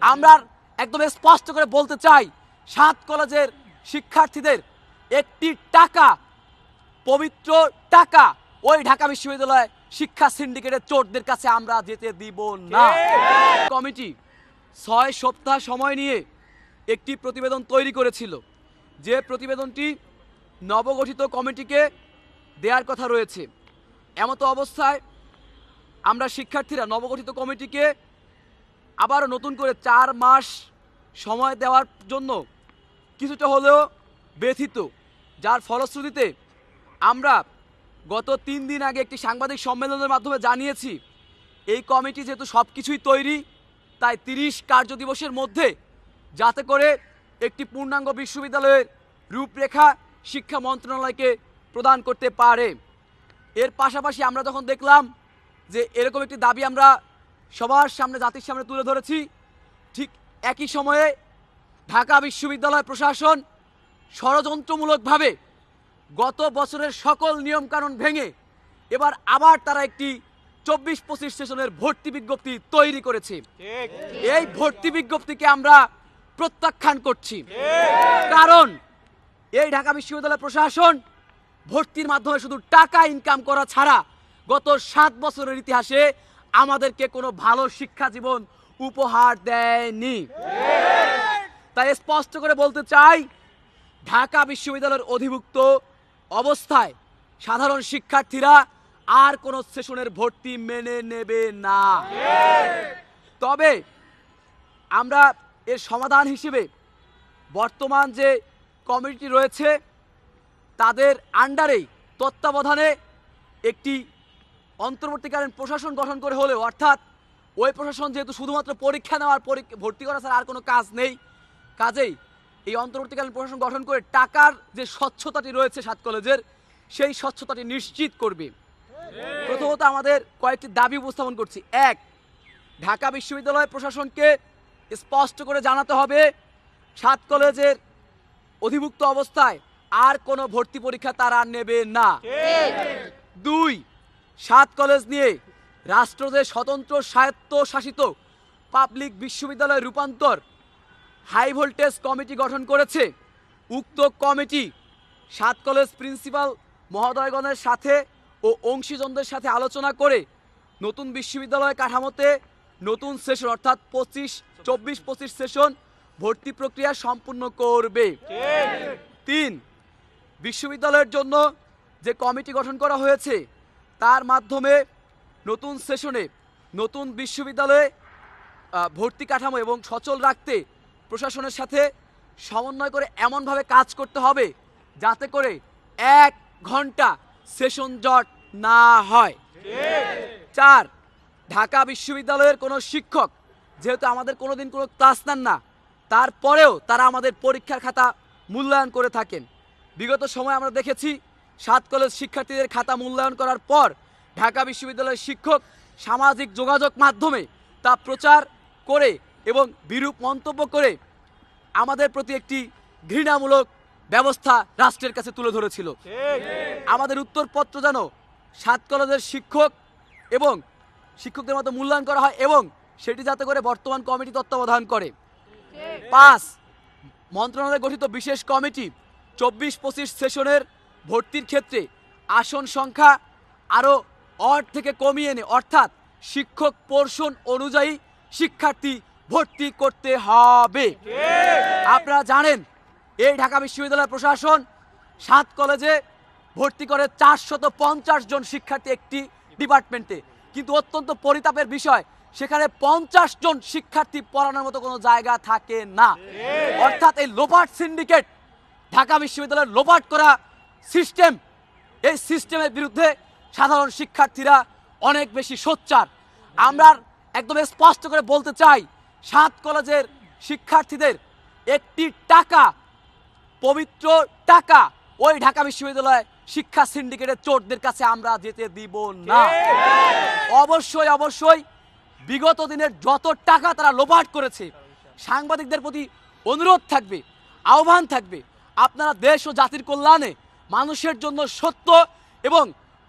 আমরা একদম স্পষ্ট করে বলতে চাই, 7 কলেজের শিক্ষার্থীদের একটি টাকা, পবিত্র টাকা ওই ঢাকা বিশ্ববিদ্যালয় শিক্ষা সিন্ডিকেটের চোরদের কাছে আমরা যেতে দিব না। কমিটি 6 সপ্তাহ সময় নিয়ে একটি প্রতিবেদন তৈরি করেছিল, যে প্রতিবেদনটি নবগঠিত কমিটিকে দেওয়ার কথা রয়েছে। এমতো অবস্থায় আমরা শিক্ষার্থীরা নবগঠিত কমিটিকে আবারও নতুন করে 4 মাস সময় দেওয়ার জন্য কিছুটা হলেও ব্যথিত, যার ফলশ্রুতিতে আমরা গত 3 দিন আগে একটি সাংবাদিক সম্মেলনের মাধ্যমে জানিয়েছি, এই কমিটি যেহেতু সব কিছুই তৈরি, তাই 30 কার্যদিবসের মধ্যে যাতে করে একটি পূর্ণাঙ্গ বিশ্ববিদ্যালয়ের রূপরেখা শিক্ষা মন্ত্রণালয়কে প্রদান করতে পারে। এর পাশাপাশি আমরা যখন দেখলাম যে এরকম একটি দাবি আমরা সবার সামনে, জাতির সামনে তুলে ধরেছি, ঠিক একই সময়ে ঢাকা বিশ্ববিদ্যালয় প্রশাসন ষড়যন্ত্রমূলকভাবে গত বছরের সকল নিয়মকানুন ভেঙে এবার আবার তারা একটি 24-25 সেশনের ভর্তি বিজ্ঞপ্তি তৈরি করেছে। এই ভর্তি বিজ্ঞপ্তিকে আমরা প্রত্যাখ্যান করছি, কারণ এই ঢাকা বিশ্ববিদ্যালয় প্রশাসন ভর্তির মাধ্যমে শুধু টাকা ইনকাম করা ছাড়া গত 7 বছরের ইতিহাসে আমাদেরকে কোনো ভালো শিক্ষা জীবন উপহার দেয়নি। তাই স্পষ্ট করে বলতে চাই, ঢাকা বিশ্ববিদ্যালয়ের অধিভুক্ত অবস্থায় সাধারণ শিক্ষার্থীরা আর কোনো সেশনের ভর্তি মেনে নেবে না। তবে আমরা এর সমাধান হিসেবে বর্তমান যে কমিটি রয়েছে তাদের আন্ডারেই, তত্ত্বাবধানে একটি অন্তর্বর্তীকালীন প্রশাসন গঠন করে হলেও, অর্থাৎ ওই প্রশাসন যেহেতু শুধুমাত্র পরীক্ষা নেওয়ার, ভর্তি করা ছাড়া আর কোনো কাজ নেই, কাজেই এই অন্তর্বর্তীকালীন প্রশাসন গঠন করে টাকার যে স্বচ্ছতাটি রয়েছে 7 কলেজের, সেই স্বচ্ছতাটি নিশ্চিত করবে। প্রথমত আমাদের কয়েকটি দাবি উপস্থাপন করছি। 1, ঢাকা বিশ্ববিদ্যালয় প্রশাসনকে স্পষ্ট করে জানাতে হবে 7 কলেজের অধিভুক্ত অবস্থায় আর কোনো ভর্তি পরীক্ষা তারা নেবে না। 2, 7 কলেজ নিয়ে রাষ্ট্র যে স্বতন্ত্র স্বায়ত্তশাসিত পাবলিক বিশ্ববিদ্যালয় রূপান্তর হাই ভোল্টেজ কমিটি গঠন করেছে, উক্ত কমিটি 7 কলেজ প্রিন্সিপাল মহোদয়গণের সাথে ও অংশীজনদের সাথে আলোচনা করে নতুন বিশ্ববিদ্যালয় কাঠামোতে নতুন সেশন, অর্থাৎ 24-25 সেশন ভর্তি প্রক্রিয়া সম্পূর্ণ করবে। 3, বিশ্ববিদ্যালয়ের জন্য যে কমিটি গঠন করা হয়েছে তার মাধ্যমে নতুন সেশনে নতুন বিশ্ববিদ্যালয়ে ভর্তি কাঠামো এবং সচল রাখতে প্রশাসনের সাথে সমন্বয় করে এমনভাবে কাজ করতে হবে যাতে করে 1 ঘন্টা সেশন জট না হয়। 4, ঢাকা বিশ্ববিদ্যালয়ের কোনো শিক্ষক যেহেতু আমাদের কোনোদিন কোনো ক্লাস নেন না, তারপরেও তারা আমাদের পরীক্ষার খাতা মূল্যায়ন করে থাকেন। বিগত সময় আমরা দেখেছি 7 কলেজ শিক্ষার্থীদের খাতা মূল্যায়ন করার পর ঢাকা বিশ্ববিদ্যালয়ের শিক্ষক সামাজিক যোগাযোগ মাধ্যমে তা প্রচার করে এবং বিরূপ মন্তব্য করে আমাদের প্রতি একটি ঘৃণামূলক ব্যবস্থা রাষ্ট্রের কাছে তুলে ধরেছিল। আমাদের উত্তরপত্র যেন 7 কলেজের শিক্ষক এবং শিক্ষকদের মতো মূল্যায়ন করা হয় এবং সেটি যাতে করে বর্তমান কমিটি তত্ত্বাবধান করে। 5, মন্ত্রণালয় গঠিত বিশেষ কমিটি 24-25 সেশনের ভর্তির ক্ষেত্রে আসন সংখ্যা আরও থেকে কমিয়ে এনে, অর্থাৎ শিক্ষক পোর্শন অনুযায়ী শিক্ষার্থী ভর্তি করতে হবে। আপনারা জানেন এই ঢাকা বিশ্ববিদ্যালয় প্রশাসন 7 কলেজে ভর্তি করে 450 জন শিক্ষার্থী একটি ডিপার্টমেন্টে, কিন্তু অত্যন্ত পরিতাপের বিষয় সেখানে 50 জন শিক্ষার্থী পড়ানোর মতো কোনো জায়গা থাকে না। অর্থাৎ এই লোপাট সিন্ডিকেট, ঢাকা বিশ্ববিদ্যালয়ের লোপাট করা সিস্টেম, এই সিস্টেমের বিরুদ্ধে সাধারণ শিক্ষার্থীরা অনেক বেশি সোচ্চার। আমরা একদম স্পষ্ট করে বলতে চাই, 7 কলেজের শিক্ষার্থীদের একটি টাকা, পবিত্র টাকা ওই ঢাকা বিশ্ববিদ্যালয় শিক্ষা সিন্ডিকেটের চোরদের কাছে আমরা যেতে দিব না। অবশ্যই অবশ্যই বিগত দিনের যত টাকা তারা লোপাট করেছে, সাংবাদিকদের প্রতি অনুরোধ থাকবে, আহ্বান থাকবে, আপনারা দেশ ও জাতির কল্যাণে মানুষের জন্য সত্য এবং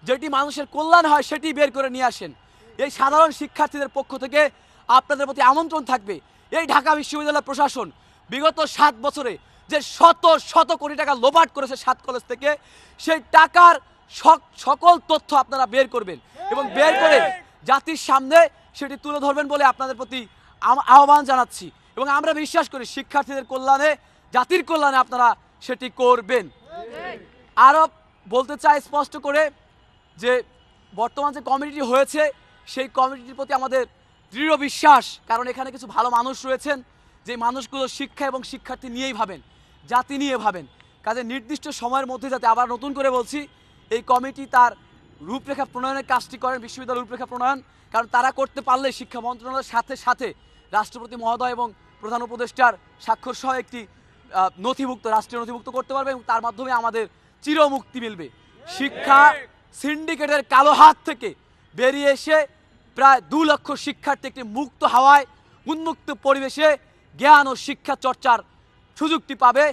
যেটি মানুষের কল্যাণ হয় সেটি বের করে নিয়ে আসেন। এই সাধারণ শিক্ষার্থীদের পক্ষ থেকে আপনাদের প্রতি আমন্ত্রণ থাকবে, এই ঢাকা বিশ্ববিদ্যালয় প্রশাসন বিগত 7 বছরে যে শত শত কোটি টাকা লোপাট করেছে 7 কলেজ থেকে, সেই টাকার সকল তথ্য আপনারা বের করবেন এবং বের করে জাতির সামনে সেটি তুলে ধরবেন বলে আপনাদের প্রতি আহ্বান জানাচ্ছি। এবং আমরা বিশ্বাস করি শিক্ষার্থীদের কল্যাণে, জাতির কল্যাণে আপনারা সেটি করবেন। আরও বলতে চাই স্পষ্ট করে যে বর্তমান যে কমিটিটি হয়েছে সেই কমিটির প্রতি আমাদের দৃঢ় বিশ্বাস, কারণ এখানে কিছু ভালো মানুষ রয়েছেন যে মানুষগুলো শিক্ষা এবং শিক্ষার্থী নিয়েই ভাবেন, জাতি নিয়ে ভাবেন। কাজে নির্দিষ্ট সময়ের মধ্যে যাতে, আবার নতুন করে বলছি, এই কমিটি তার রূপরেখা প্রণয়নের কাজটি করেন, বিশ্ববিদ্যালয় রূপরেখা প্রণয়ন, কারণ তারা করতে পারলে শিক্ষা মন্ত্রণালয়ের সাথে সাথে রাষ্ট্রপতি মহোদয় এবং প্রধান উপদেষ্টার স্বাক্ষর সহ একটি নথিভুক্ত, রাষ্ট্রীয় নথিভুক্ত করতে পারবে এবং তার মাধ্যমে আমাদের চিরমুক্তি মিলবে। শিক্ষা সিন্ডিকেটের কালো হাত থেকে বেরিয়ে এসে প্রায় 2 লক্ষ শিক্ষার্থী একটি মুক্ত হাওয়ায়, উন্মুক্ত পরিবেশে জ্ঞান ও শিক্ষা চর্চার সুযোগটি পাবে।